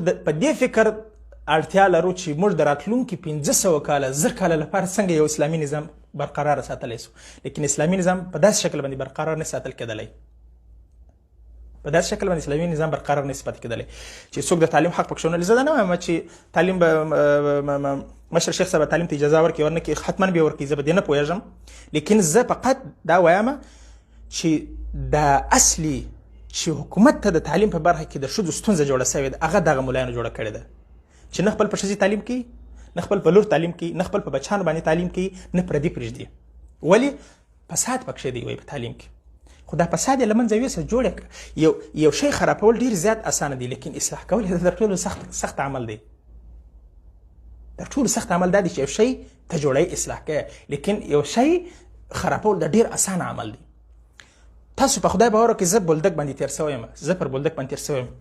په دې فکر اړتیا لرو چې موږ د راتلونکي 1500 کاله 1000 کاله لپاره څنګه یو اسلامي نظام برقرار ساتلی سو، لیکن اسلامي نظام په داسې شکل باندې برقرار نه ساتل کېدلی، په داسې شکل باندې اسلامي نظام برقرار نه پاتې کېدلی چې څوک د تعلیم حق پکښې ونه لري. زه دا نه وایم چې تعلیم به مشر شیخ صاحب تعلیم ته اجازه ورکړي ورنه کړي، حتما به یې ورکړي، زه په دې نه پوهېږم، لیکن زه فقط دا وایم چې دا اصلي چې حکومت ته د تعلیم په برخه کې د ښځو ستونزه جوړه سوې ده هغه دغه ملایانو جوړه کړې ده چې نه خپل په ښځې تعلیم کوي، نه خپل په لور تعلیم کوي، نه خپل په بچیانو باندې تعلیم کوي، نه پردي پرېږدي. ولې فساد پکښې دی وایي په تعلیم کې، خو دا فساد یې له منځه یوسه. جوړ یو شی خرابول ډېر زیات اسانه دي، لیکن اصلاح کول یې تر ټولو سخت عمل دی. تر ټولو سخت عمل دا دی چې یو شی ته جوړوي اصلاح کوي، لیکن یو شی خرابول دا ډېر اسانه عمل دی. تاسو په خدای باور وکړئ، زه بولدک باندې تېر سوی یم، زه پر بولدک باندې تېر سوی یم،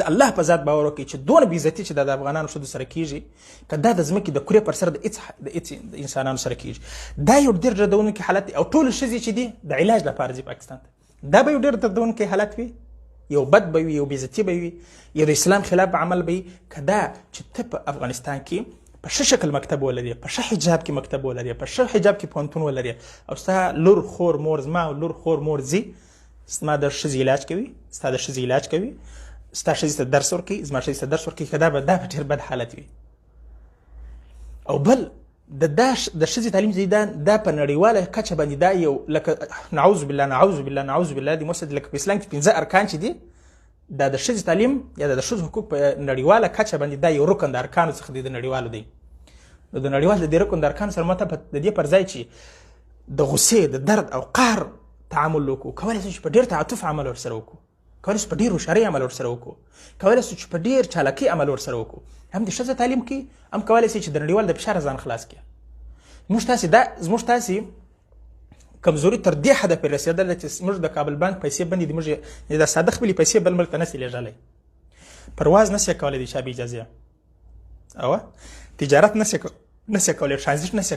د الله په ذات باور وکړئ چې دونه بېعزتي چې دا د افغانانو ښځو سره کېږي، که دا د ځمکې د کورې پر سر د هېڅ انسانانو سره کېږي، دا یو ډېر دردونکی حالت دی. او ټولې ښځې چې دي د علاج لپاره ځي پاکستان ته، دا به یو ډېر دردونکی حالت وي، یو بد به وي، یو بېعزتي به وي، یو د اسلام خلاف عمل به وي. که دا چې ته په افغانستان کې په ښه شکل مکتب ولري، په ښه حجاب کې مکتب ولري، په ښه حجاب کې پوهنتون ولري، او ستا لور خور مور زما لور خور مور ځي زما د ښځې علاج کوي، ستا د ښځې علاج کوي، ستا ښځې ته درس ورکوي، زما ښځې ته درس ورکوي، که دا به ډېر بد حالت وي. او بل د ښځې تعلیم دا په نړیواله کچه باندې دا یو لکه نعوذ بالله نعوذ بالله نعوذ بالله دې مسد لکه په اسلام کې 15 ارکان چې دي، دا د ښځې تعلیم یا د ښځو حقوق په نړیواله کچه باندې دا یو رکن د ارکانو څخه دی، د نړیوالو دی. نو د نړیوال د دې رکن د ارکانو سره ماته د دې پر ځای چې د غصې د درد او قهر تعامل وکړو، کولی شو چې په ډېر تعاطف عمل ورسره وکړو، کولی شو په ډېر هوښیارۍ عمل ورسره وکړو، کولی شو چې په ډېر چالاکۍ عمل ورسره وکړو. هم د ښځه تعلیم کوي، هم کولی شي چې د نړیوال د فشار ځان خلاص کړي. زموږ تاسې کمزوري تر دې حده پورې رسېدله چې موږ د کابل بانک پیسې بندې دي، موږ د ساده خپلې پیسې بل ملک ته نسي لیږلی، پرواز نسي کولی د چا بې اجازې، او تجارت نسي کولی، ټرانزیټ نسي